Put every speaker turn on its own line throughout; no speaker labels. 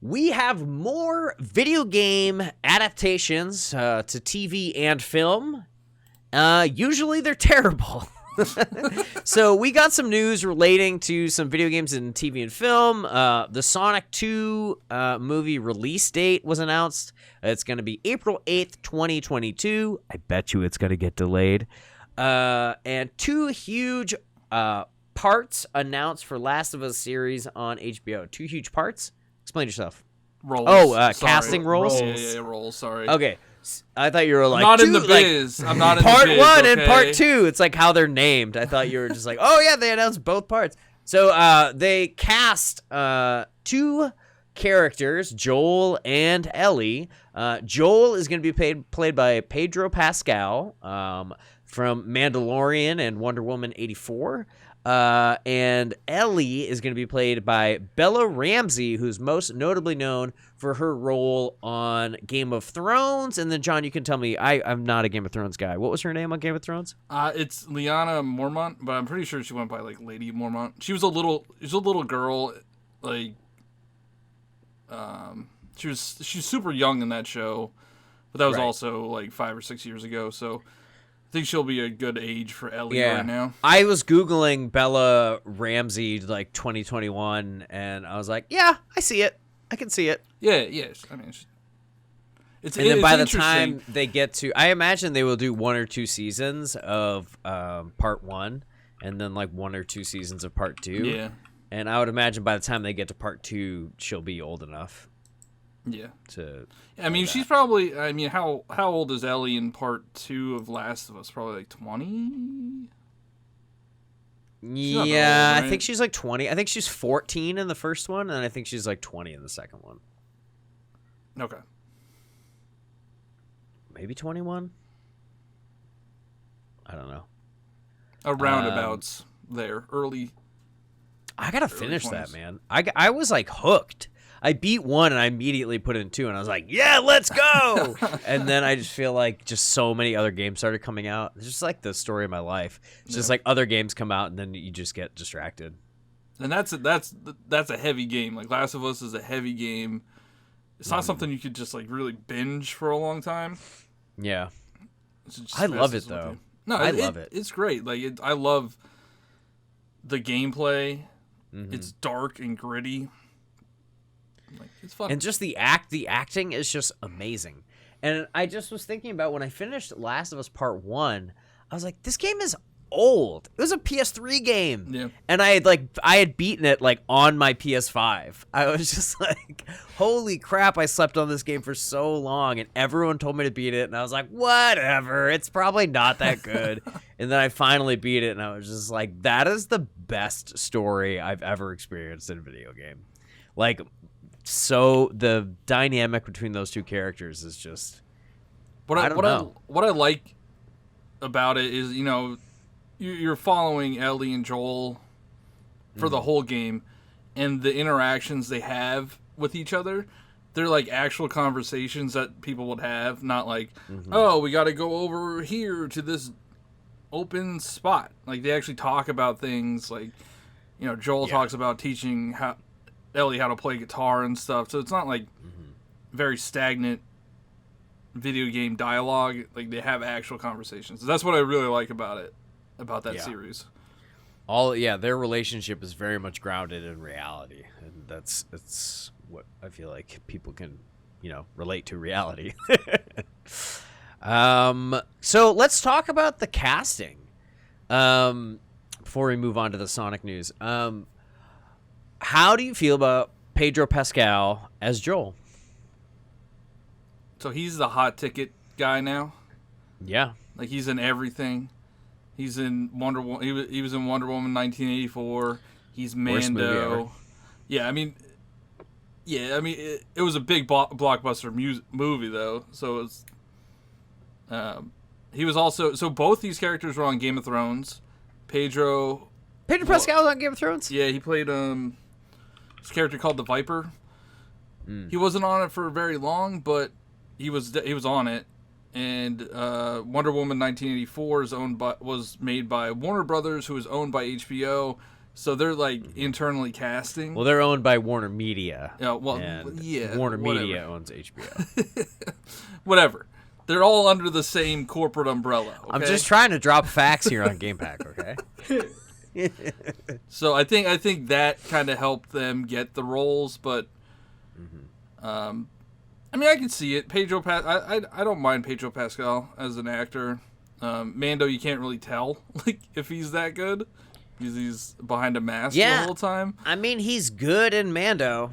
we have more video game adaptations to TV and film. Usually they're terrible. So we got some news relating to some video games and TV and film. The Sonic 2 movie release date was announced. It's going to be April 8th, 2022. I bet you it's going to get delayed. And two huge parts announced for Last of Us series on HBO. Two huge parts? Explain yourself.
Roles.
Oh, casting roles?
Yeah, roles, sorry.
Okay. I thought you were like,
not in the biz. I'm not in
part
the biz,
one
okay?
and part two. It's like how they're named. I thought you were just like, oh yeah, they announced both parts. So they cast two characters, Joel and Ellie. Joel is going to be played by Pedro Pascal from Mandalorian and Wonder Woman 84. And Ellie is going to be played by Bella Ramsey, who's most notably known for her role on Game of Thrones. And then, John, you can tell me, I'm not a Game of Thrones guy. What was her name on Game of Thrones?
It's Lyanna Mormont, but I'm pretty sure she went by like Lady Mormont. She was a little girl, like, she's super young in that show, but that was also like 5 or 6 years ago. So I think she'll be a good age for Ellie right now. I was
Googling Bella Ramsey like 2021, and I was like, yeah, I see it. I can see it.
Yeah. I mean,
and then by the time they get to, I imagine they will do 1 or 2 seasons of part 1, and then like 1 or 2 seasons of part 2.
Yeah.
And I would imagine by the time they get to part 2, she'll be old enough.
Yeah.
I
mean, she's probably. I mean, how old is Ellie in part 2 of Last of Us? Probably like 20.
Yeah, old, right? I think she's like 20. I think she's 14 in the first one, and I think she's like 20 in the second one.
Okay.
Maybe 21. I don't know.
Roundabouts there, early.
I gotta finish 20s. That, man. I was like hooked. I beat 1 and I immediately put in 2, and I was like, yeah, let's go. And then I just feel like just so many other games started coming out. It's just like the story of my life. It's just like other games come out, and then you just get distracted.
And that's a heavy game. Like Last of Us is a heavy game. It's not something you could just like really binge for a long time.
Yeah. I love it though.
No, I love it. It's great. Like I love the gameplay. Mm-hmm. It's dark and gritty. Like, it's fun.
And just the acting is just amazing. And I just was thinking about when I finished Last of Us Part 1, I was like, this game is old. It was a PS3 game.
Yeah.
And I had beaten it like on my PS5. I was just like, holy crap, I slept on this game for so long, and everyone told me to beat it, and I was like, whatever, it's probably not that good. And then I finally beat it, and I was just like, that is the best story I've ever experienced in a video game. Like, so the dynamic between those two characters is just
what I like about it is, you know, you're following Ellie and Joel for the whole game, and the interactions they have with each other, they're like actual conversations that people would have, not like, oh, we got to go over here to this open spot. Like, they actually talk about things, like, you know, Joel talks about teaching Ellie how to play guitar and stuff, so it's not like very stagnant video game dialogue. Like, they have actual conversations. That's what I really like about that series.
Their relationship is very much grounded in reality, and that's what I feel like people can, you know, relate to reality. So let's talk about the casting before we move on to the Sonic news. How do you feel about Pedro Pascal as Joel?
So he's the hot ticket guy now?
Yeah.
Like, he's in everything. He's in Wonder Woman. He was in Wonder Woman 1984. He's Mando. Yeah, I mean, it was a big blockbuster movie, though. So it's he was also, so both these characters were on Game of Thrones. Pedro
Pascal was on Game of Thrones?
Yeah, he played this character called the Viper. He wasn't on it for very long, but he was on it. And Wonder Woman 1984 was made by Warner Brothers, who is owned by HBO. So they're like internally casting.
Well, they're owned by Warner Media.
Yeah, well,
and
yeah,
Warner
whatever.
Media owns HBO.
Whatever. They're all under the same corporate umbrella. Okay?
I'm just trying to drop facts here on Game Pack, okay?
So I think that kind of helped them get the roles, but I mean, I can see it. I don't mind Pedro Pascal as an actor. Mando, you can't really tell like if he's that good because he's behind a mask the whole time.
I mean, he's good in Mando,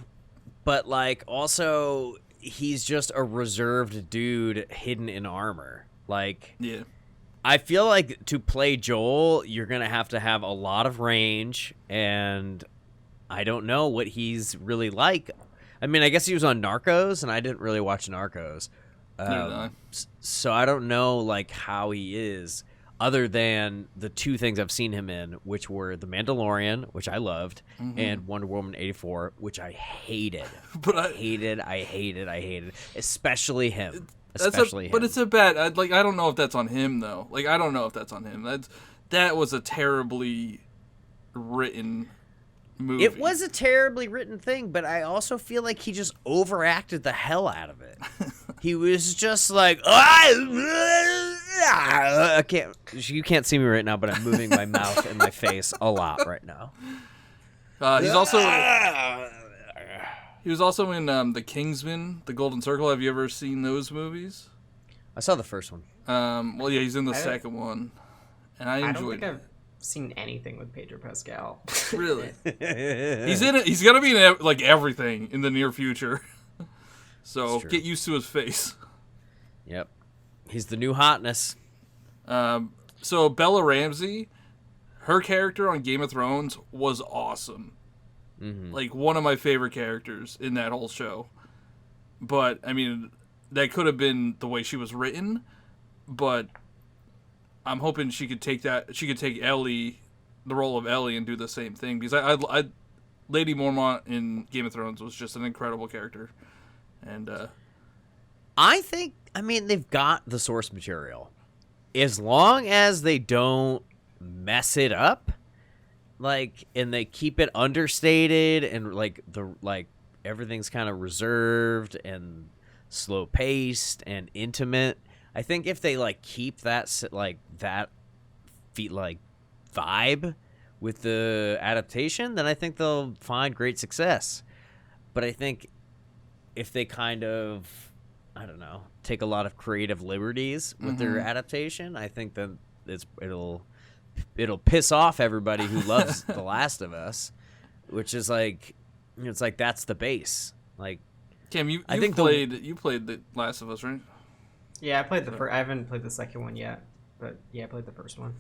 but like also he's just a reserved dude hidden in armor. Like,
yeah.
I feel like to play Joel, you're going to have a lot of range, and I don't know what he's really like. I mean, I guess he was on Narcos, and I didn't really watch Narcos. So I don't know like how he is, other than the two things I've seen him in, which were The Mandalorian, which I loved, and Wonder Woman 84, which I hated. I hated. Especially him.
But it's a bad. I don't know if that's on him though. Like I don't know if that's on him. That was a terribly written movie.
It was a terribly written thing, but I also feel like he just overacted the hell out of it. He was just like, I can't. You can't see me right now, but I'm moving my mouth and my face a lot right now.
He was also in The Kingsman, The Golden Circle. Have you ever seen those movies?
I saw the first one.
Well, yeah, he's in the second one, and I enjoyed.
I don't think I've seen anything with Pedro Pascal.
Really? He's in it. He's gonna be in like everything in the near future. So get used to his face.
Yep, he's the new hotness.
So Bella Ramsey, her character on Game of Thrones was awesome. Like one of my favorite characters in that whole show. But I mean, that could have been the way she was written. But I'm hoping she could take that. She could take Ellie, the role of Ellie, and do the same thing. Because I Lady Mormont in Game of Thrones was just an incredible character. And
I think, I mean, they've got the source material. As long as they don't mess it up, like, and they keep it understated, and like everything's kind of reserved and slow paced and intimate. I think if they like keep that vibe with the adaptation, then I think they'll find great success. But I think if they kind of, I don't know, take a lot of creative liberties with their adaptation, I think that it'll piss off everybody who loves The Last of Us, which is like, it's like that's the base. Like,
Cam, you played The Last of Us, right?
Yeah, I played the first. I haven't played the second one yet, but yeah, I played the first one.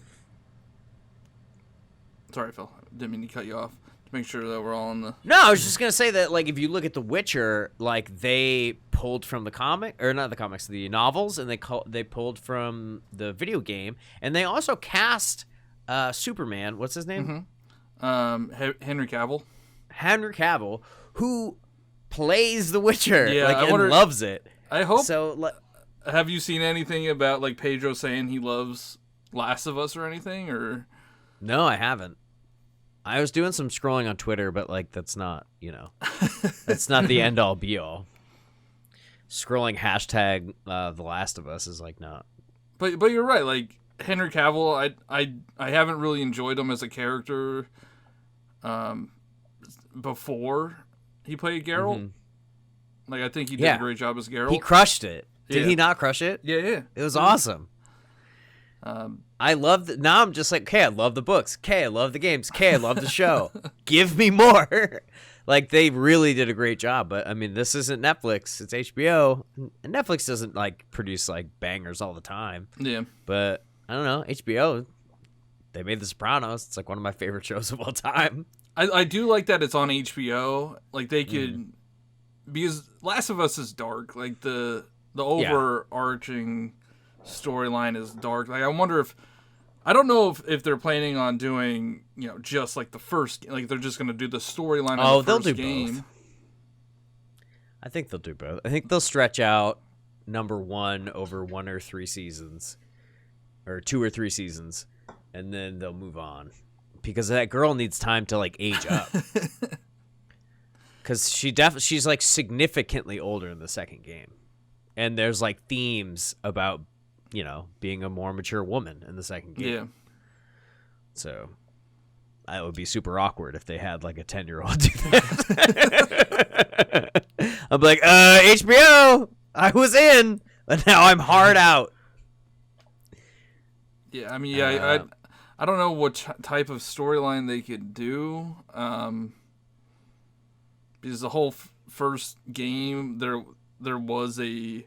Sorry, Phil. Didn't mean to cut you off. To make sure that we're all on the.
No, I was just gonna say that, like, if you look at The Witcher, like they pulled from the comic, or not the comics, the novels, and they pulled from the video game, and they also cast Superman. What's his name?
Henry Cavill.
Henry Cavill, who plays The Witcher,
yeah,
and loves it.
I hope
so.
Have you seen anything about like Pedro saying he loves Last of Us or anything? Or
no, I haven't. I was doing some scrolling on Twitter, but like that's not, that's not the end all be all. Scrolling hashtag The Last of Us is like not.
But you're right. Like Henry Cavill, I haven't really enjoyed him as a character. Before he played Geralt, like I think he did a great job as Geralt.
He crushed it. Did he not crush it?
Yeah.
It was awesome. I love now I'm just like, okay, I love the books. Okay, I love the games. Okay, I love the show. Give me more. Like, they really did a great job. But I mean, this isn't Netflix. It's HBO. And Netflix doesn't like produce like bangers all the time.
Yeah.
But I don't know. HBO, they made The Sopranos. It's like one of my favorite shows of all time.
I do like that it's on HBO. Like they could, because Last of Us is dark. Like the overarching storyline is dark. Like I wonder if, I don't know if they're planning on doing, just like the first, like they're just going to do the storyline of the first
they'll do
game.
both. I think they'll do both. I think they'll stretch out number one over 1 or 3 seasons, or 2 or 3 seasons, and then they'll move on. because that girl needs time to like age up. Because she's like significantly older in the second game, and there's like themes about being a more mature woman in the second game.
Yeah.
So it would be super awkward if they had like a 10-year-old do that. I'm like, HBO, I was in, but now I'm hard out.
Yeah, I mean, I don't know what type of storyline they could do. Because the whole first game, there was a,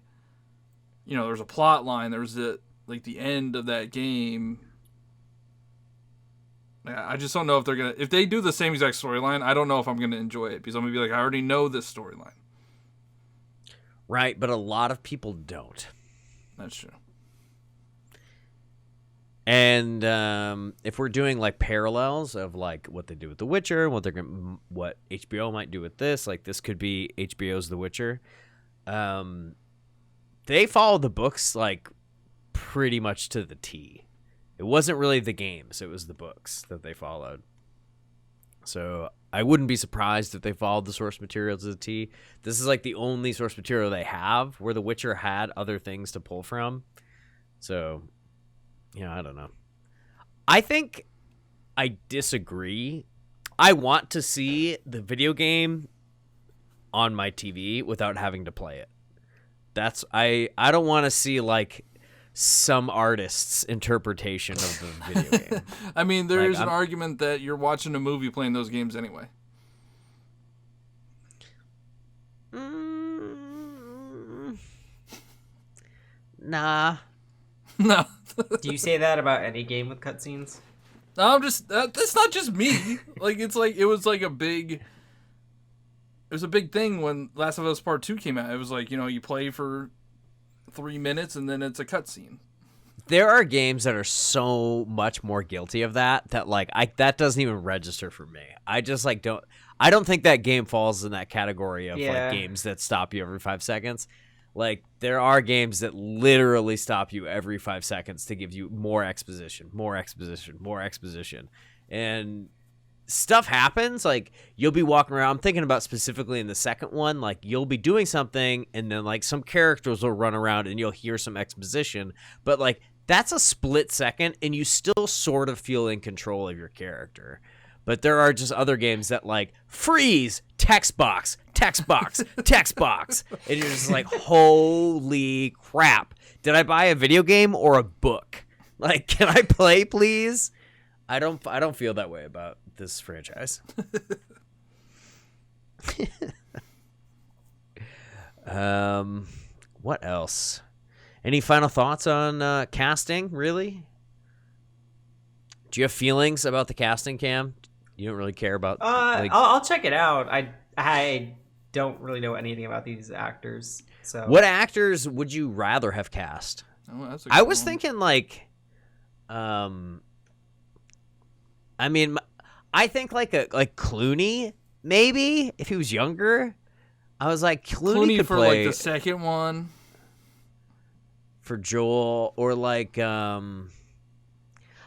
there's a plot line. There's the end of that game. I just don't know if if they do the same exact storyline, I don't know if I'm gonna enjoy it, because I'm gonna be like, I already know this storyline.
Right, but a lot of people don't.
That's true.
And if we're doing like parallels of like what they do with The Witcher, what HBO might do with this, like this could be HBO's The Witcher. They follow the books like pretty much to the T. It wasn't really the games, it was the books that they followed. So I wouldn't be surprised if they followed the source material to the T. This is like the only source material they have where The Witcher had other things to pull from. So I don't know. I think I disagree. I want to see the video game on my TV without having to play it. I don't want to see like some artist's interpretation of the video game.
I mean, there's an argument that you're watching a movie playing those games anyway.
Nah.
No.
Do you say that about any game with cutscenes?
No, I'm just that's not just me. It was a big thing when Last of Us Part 2 came out. It was like, you play for 3 minutes and then it's a cutscene.
There are games that are so much more guilty of that like that doesn't even register for me. I just like I don't think that game falls in that category of like games that stop you every 5 seconds. Like, there are games that literally stop you every 5 seconds to give you more exposition. And stuff happens. Like, you'll be walking around. I'm thinking about specifically in the second one. Like, you'll be doing something, and then, like, some characters will run around, and you'll hear some exposition. But, like, that's a split second, and you still sort of feel in control of your character. But there are just other games that, like, freeze, text box. And you're just like, holy crap. Did I buy a video game or a book? Like, can I play, please? I don't feel that way about this franchise. What else? Any final thoughts on casting, really? Do you have feelings about the casting, Cam? You don't really care about...
I'll check it out. I don't really know anything about these actors. So
what actors would you rather have cast?
Oh, that's
I was thinking like... I mean, I think like Clooney, maybe, if he was younger. I was like, Clooney could
for
play...
like the second one.
For Joel, or like...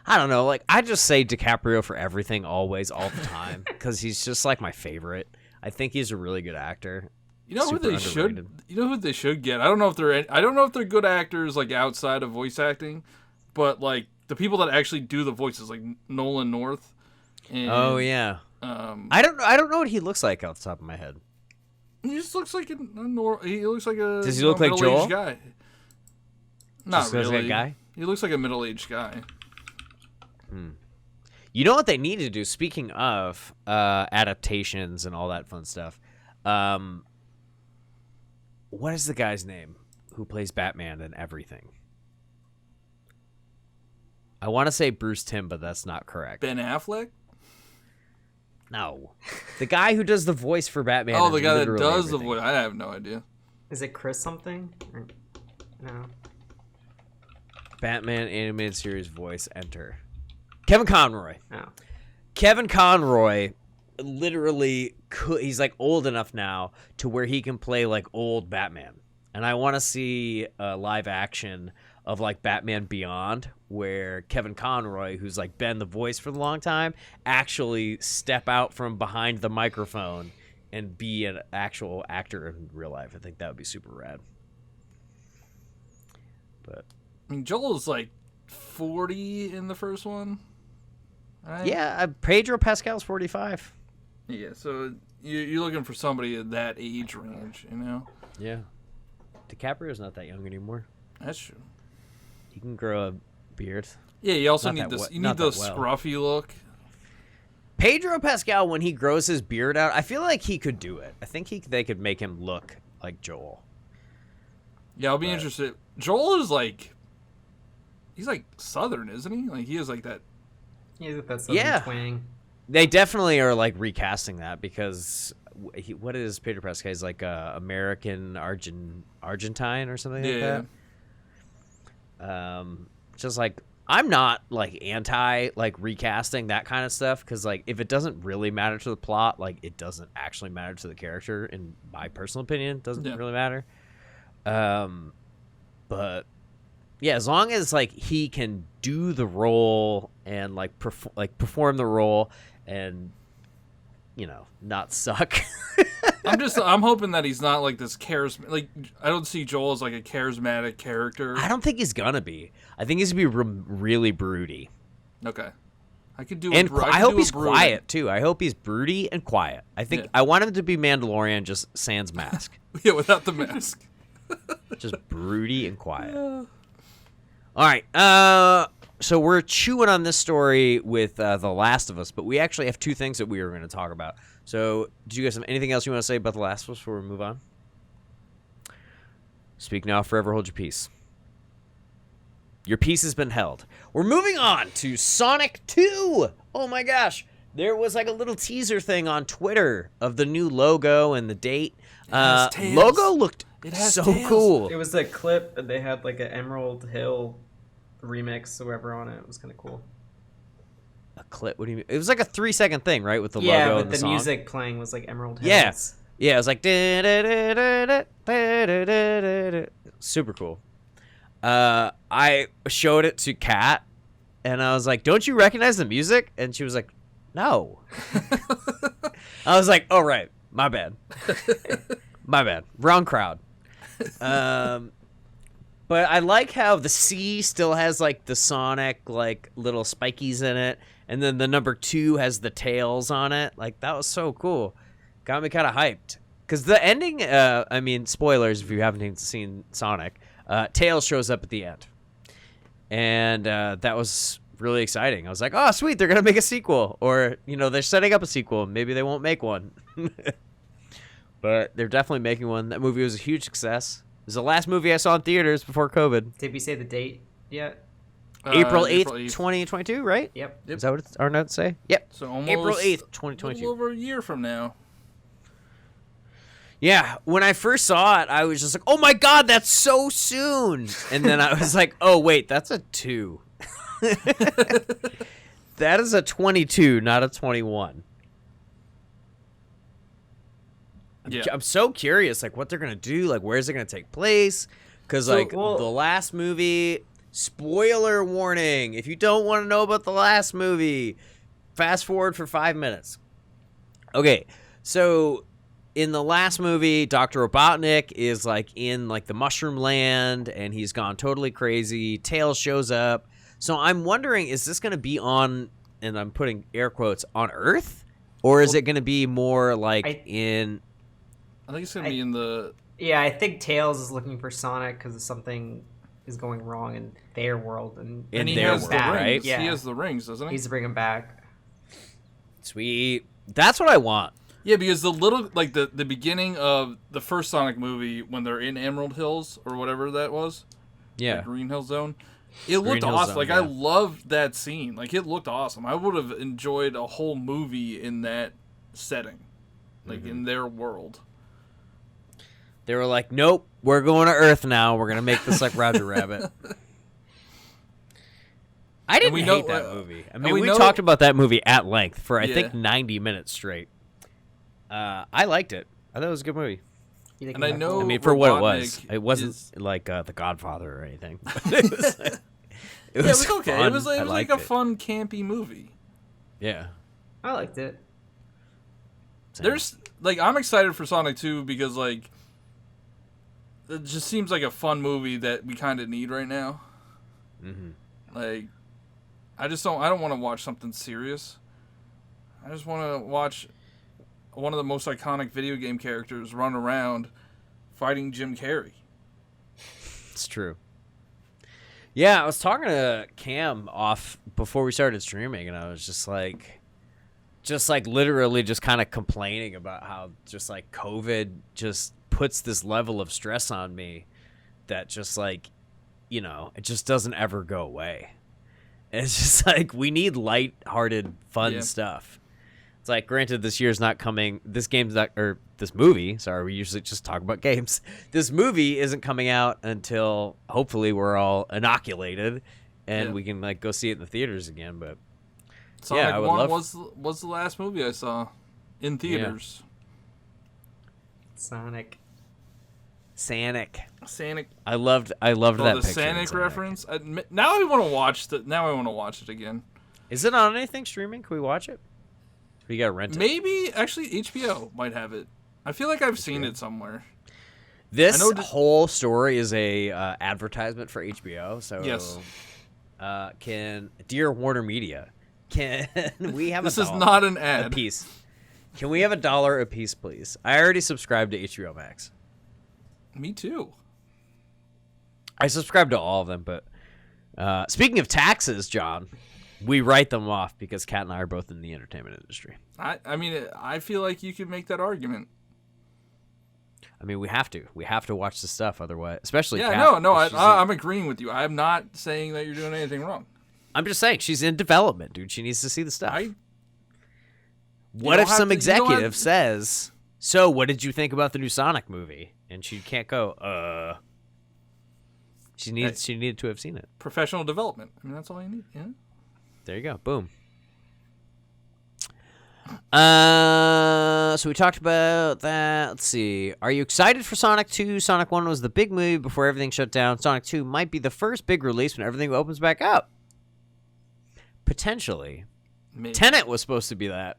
I don't know, like, I just say DiCaprio for everything, always, all the time, because he's just, like, my favorite. I think he's a really good actor.
You know who they should? You know who they should get? I don't know if they're good actors, like, outside of voice acting, but, like, the people that actually do the voices, like Nolan North. And,
oh yeah. I don't know what he looks like off the top of my head.
He just looks like he looks like a.
Does he look like Joel?
Guy. Not really.
Like a guy?
He looks like a middle-aged guy.
You know what they need to do, speaking of adaptations and all that fun stuff? What is the guy's name who plays Batman and everything? I want to say Bruce Timm, but that's not correct.
Ben Affleck?
No. The guy who does the voice for Batman.
Oh, the guy that does the voice. I have no idea.
Is it Chris something? Or... No.
Batman animated series voice, enter. Kevin Conroy.
Oh.
Kevin Conroy literally he's like old enough now to where he can play like old Batman. And I want to see a live action of like Batman Beyond, where Kevin Conroy, who's like been the voice for a long time, actually step out from behind the microphone and be an actual actor in real life. I think that would be super rad. But
I mean, Joel's like 40 in the first one, right?
yeah, Pedro Pascal's 45.
Yeah, so you're looking for somebody at that age range, you know?
Yeah. DiCaprio's not that young anymore.
That's true.
He can grow a beard.
Yeah, you also
Not
need
that
this.
well-
You
not
need the
that well.
scruffy look.
Pedro Pascal, when he grows his beard out, I feel like he could do it. I think they could make him look like Joel.
Yeah, I'll be interested. Joel is like, he's like Southern, isn't he? Like he is like that.
Yeah, that southern
Yeah.
twang.
They definitely are like recasting that because what is Pedro Pascal? He's like American Argentine or something
Yeah.
like that. Just like I'm not like anti like recasting that kind of stuff because like if it doesn't really matter to the plot, like it doesn't actually matter to the character. In my personal opinion, it doesn't really matter. But yeah, as long as like he can do the role and like perform the role and not suck.
I'm hoping that he's not like this charismatic. Like I don't see Joel as like a charismatic character.
I don't think he's gonna be. I think he's gonna be really broody.
Okay, I could do.
And I hope he's
brooding.
quiet too. I hope he's broody and quiet. I think I want him to be Mandalorian, just sans mask,
Yeah, without the mask.
just broody and quiet. All right. So we're chewing on this story with The Last of Us, but we actually have two things that we were going to talk about. So, do you guys have anything else you want to say about The Last of Us before we move on? Speak now, forever hold your peace. Your peace has been held. We're moving on to Sonic 2. Oh my gosh. There was like a little teaser thing on Twitter of the new logo and the date. Logo looked so
tails.
cool.
It was a clip, and they had like an Emerald Hill remix or whatever on it. It was kind of cool.
A clip? What do you mean? It was like a 3-second thing, right? With the
Yeah,
logo
but
and
the
song.
music playing was like Emerald Hills.
Yeah. Yeah, it was like super cool. I showed it to Kat, and I was like, "Don't you recognize the music?" And she was like, "No." I was like, "Oh right, my bad, my bad, wrong crowd." But I like how the C still has like the Sonic like little spikies in it, and then the number 2 has the tails on it. Like that was so cool. Got me kind of hyped. Because the ending, I mean, spoilers if you haven't seen Sonic, Tails shows up at the end. And that was really exciting. I was like, oh, sweet, they're going to make a sequel. Or, they're setting up a sequel. Maybe they won't make one. But they're definitely making one. That movie was a huge success. It was the last movie I saw in theaters before COVID.
Did we say the date yet?
April 8th, 2022, right?
Yep.
Is that what our notes say? Yep.
So almost
April 8th,
a
2022.
little over a year from now.
Yeah, when I first saw it, I was just like, oh my god, that's so soon. And then I was like, oh wait, that's a 2. That is a 22, not a 21.
Yeah.
I'm so curious, like, what they're going to do. Like, where's it going to take place? Because, the last movie, spoiler warning. If you don't want to know about the last movie, fast forward for 5 minutes. Okay, so in the last movie, Dr. Robotnik is, like, in, like, the mushroom land, and he's gone totally crazy. Tails shows up. So I'm wondering, is this going to be on, and I'm putting air quotes, on Earth? Or is it going to be more, like, in...
I think it's going to be in the...
Yeah, I think Tails is looking for Sonic because something is going wrong in their world. And
he
their
has
world,
the
right?
rings.
Yeah.
He has the rings, doesn't
he
he?
needs to bring him back.
Sweet. That's what I want.
Yeah, because the beginning of the first Sonic movie, when they're in Emerald Hills, or whatever that was.
Yeah.
The Green Hill Zone. It looked
Hill
awesome.
Zone,
Like,
yeah.
I loved that scene. Like, it looked awesome. I would have enjoyed a whole movie in that setting. Like, in their world.
They were like, nope, we're going to Earth now. We're going to make this like Roger Rabbit. I didn't hate that movie. I mean, we talked about that movie at length for, I think, 90 minutes straight. I liked it. I thought it was a good movie.
You think
And I
that's
know-
cool?
I mean, for what it was,
Robotnik
it wasn't
is-
like The Godfather or anything. It was,
Yeah, it was okay.
fun.
It was
I
like
liked
a
it.
fun, campy movie.
Yeah.
I liked it.
Same.
There's like I'm excited for Sonic 2 because like it just seems like a fun movie that we kind of need right now.
Mhm.
Like I don't want to watch something serious. I just want to watch one of the most iconic video game characters run around fighting Jim Carrey.
It's true. Yeah, I was talking to Cam off before we started streaming, and I was just like literally just kind of complaining about how just like COVID just puts this level of stress on me that just like, you know, it just doesn't ever go away. And it's just like we need light-hearted, fun stuff. It's like, granted, this year's not coming. This movie. Sorry, we usually just talk about games. This movie isn't coming out until hopefully we're all inoculated and we can like go see it in the theaters again. But
Sonic
I would
1
love...
was the last movie I saw in theaters.
Sonic.
Sonic.
Sonic.
I loved that
The
picture. in
Sonic reference. Now I want to watch it again.
Is it on anything streaming? Can we watch it? Or you gotta rent it.
Maybe actually HBO might have it. I feel like I've seen it somewhere.
This whole story is a advertisement for HBO. So
Yes.
Dear Warner Media, can we have
This
$1
is not an
a
ad.
piece? Can we have $1 a piece, please? I already subscribed to HBO Max.
Me too.
I subscribe to all of them, but speaking of taxes, John, we write them off because Kat and I are both in the entertainment industry.
I mean, I feel like you could make that argument.
I mean, we have to. We have to watch the stuff, otherwise, especially
Yeah,
Kat.
no,
because
I'm agreeing with you. I'm not saying that you're doing anything wrong.
I'm just saying she's in development, dude. She needs to see the stuff. What
don't
if some
have to- you don't
executive
have-
says, "So, what did you think about the new Sonic movie?" And she can't go, She needed to have seen it.
Professional development. I mean, that's all you need. Yeah.
There you go. Boom. So we talked about that. Let's see. Are you excited for Sonic 2? Sonic 1 was the big movie before everything shut down. Sonic 2 might be the first big release when everything opens back up. Potentially.
Maybe.
Tenet was supposed to be that.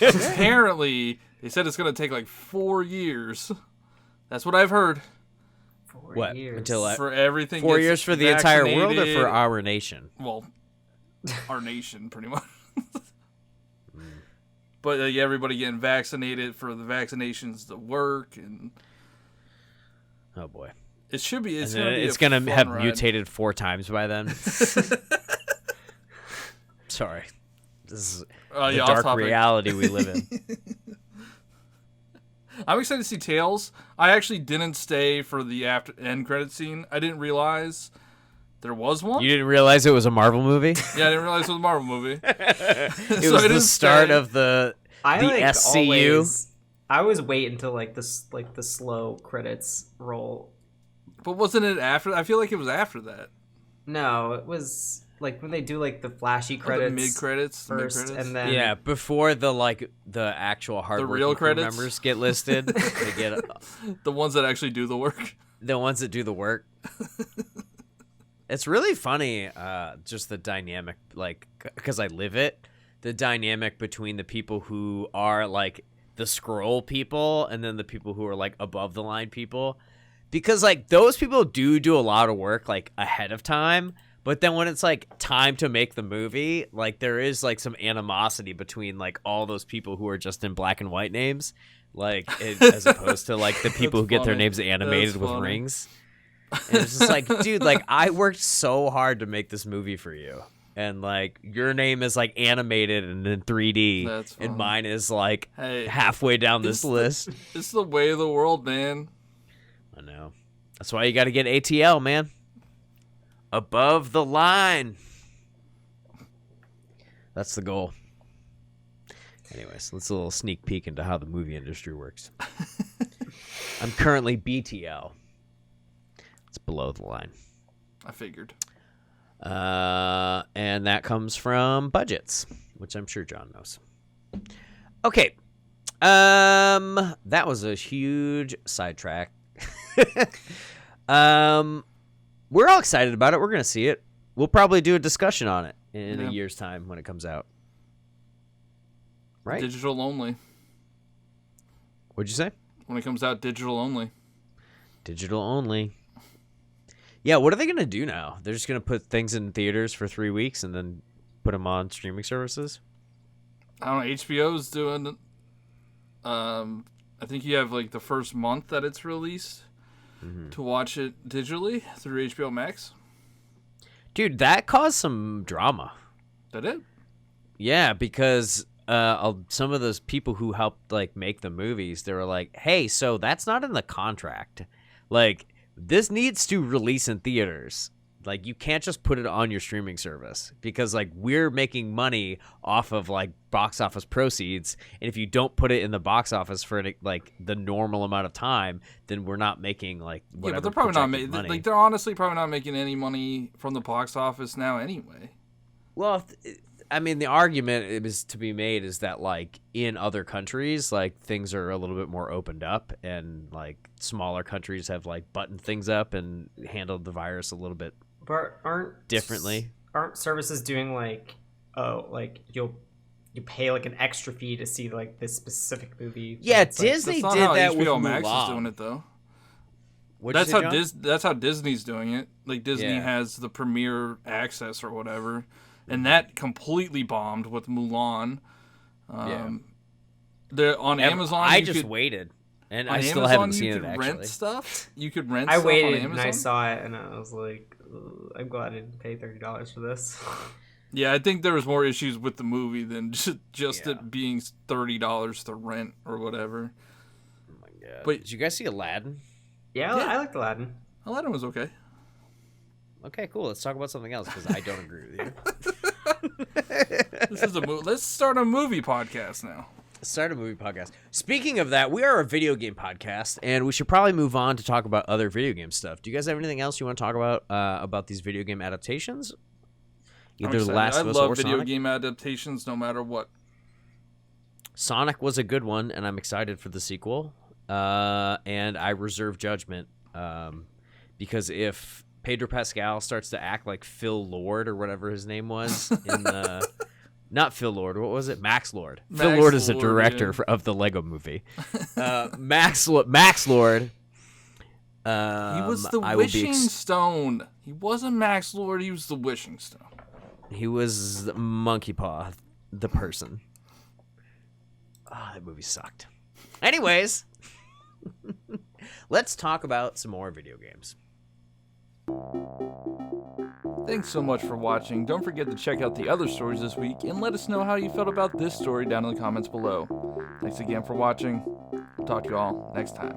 Apparently, they said it's going to take like 4 years. That's what I've heard.
4
What?
years.
Until
For everything
4
gets
years for the entire world or
vaccinated.
for our nation?
Well, our nation, pretty much. But everybody getting vaccinated for the vaccinations to work, and
Oh boy.
it should be. It's
And
going to
then
be.
it's gonna have
ride.
mutated 4 times by then. Sorry. This is the
Off
dark
topic.
reality we live in.
I'm excited to see Tails. I actually didn't stay for the end credit scene. I didn't realize there was one.
You didn't realize it was a Marvel movie?
Yeah, I didn't realize it was a Marvel movie.
It was the start of the SCU.
I always wait until like the slow credits roll.
But wasn't it after? I feel like it was after that.
No, it was like when they do like the flashy
Or
credits
the mid credits
first, and then
Yeah, before the actual hardworking
real
crew
credits?
members get listed, they get
the ones that actually do the work.
the ones that do the work. It's really funny, just the dynamic, like, because I live it, the dynamic between the people who are like the scroll people and then the people who are like above the line people, because like those people do a lot of work like ahead of time. But then when it's like time to make the movie, like there is like some animosity between like all those people who are just in black and white names, like as opposed to like the people who get their
funny.
names animated
That's
with
funny.
rings. And it's just like, dude, like I worked so hard to make this movie for you, and like your name is like animated and in 3D,
That's funny.
and mine is like
Hey,
halfway down this list.
It's the way of the world, man.
I know. That's why you got to get ATL, man. Above the line. That's the goal. Anyways, let's a little sneak peek into how the movie industry works. I'm currently BTL. It's below the line.
I figured.
And that comes from budgets, which I'm sure John knows. Okay. That was a huge sidetrack. We're all excited about it. We're gonna see it. We'll probably do a discussion on it in a year's time when it comes out. Right?
Digital only.
What'd you say?
When it comes out, digital only.
Digital only. Yeah, what are they gonna do now? They're just gonna put things in theaters for 3 weeks and then put them on streaming services?
I don't know. HBO's doing. I think you have like the first month that it's released to watch it digitally through HBO Max.
Dude, that caused some drama.
That it?
Yeah, because some of those people who helped like make the movies, they were like, "Hey, so that's not in the contract. Like, this needs to release in theaters. Like, you can't just put it on your streaming service because like we're making money off of like box office proceeds, and if you don't put it in the box office for like the normal amount of time, then we're not making like whatever."
Yeah, but they're probably not making.
money.
Like, they're honestly probably not making any money from the box office now anyway.
Well, I mean, the argument is to be made is that like in other countries, like things are a little bit more opened up, and like smaller countries have like buttoned things up and handled the virus a little bit differently.
Aren't services doing like, like you pay like an extra fee to see like this specific movie?
Yeah,
It's like,
Disney
That's
did
not how
that with
HBO Max
Mulan.
is doing it though.
What'd you say, John?
That's how Disney's doing it. Like Disney
Yeah.
has the premiere access or whatever, and that completely bombed with Mulan. They're on Amazon.
I just waited, and I still haven't seen it actually.
Rent stuff. You could rent.
I
stuff
waited
on Amazon.
and I saw it and I was like, I'm glad I didn't pay $30 for this.
Yeah, I think there was more issues with the movie than just it being $30 to rent or whatever.
Oh my god!
But
did you guys see Aladdin?
Yeah, I liked Aladdin.
Aladdin was okay.
Okay, cool. Let's talk about something else because I don't agree with you.
This is Let's start a movie podcast now.
Start a movie podcast. Speaking of that, we are a video game podcast, and we should probably move on to talk about other video game stuff. Do you guys have anything else you want to talk about these video game adaptations? Either The Last of Us or
I love video
Sonic?
game adaptations no matter what.
Sonic was a good one, and I'm excited for the sequel. And I reserve judgment because if Pedro Pascal starts to act like Phil Lord or whatever his name was in the... Not Phil Lord. What was it? Max Lord. Phil Lord is the director of the Lego movie. Max Lord.
He was the Wishing Stone. He wasn't Max Lord. He was the Wishing Stone.
He was Monkey Paw, the person. Oh, that movie sucked. Anyways, let's talk about some more video games.
Thanks so much for watching. Don't forget to check out the other stories this week and let us know how you felt about this story down in the comments below. Thanks again for watching. Talk to you all next time.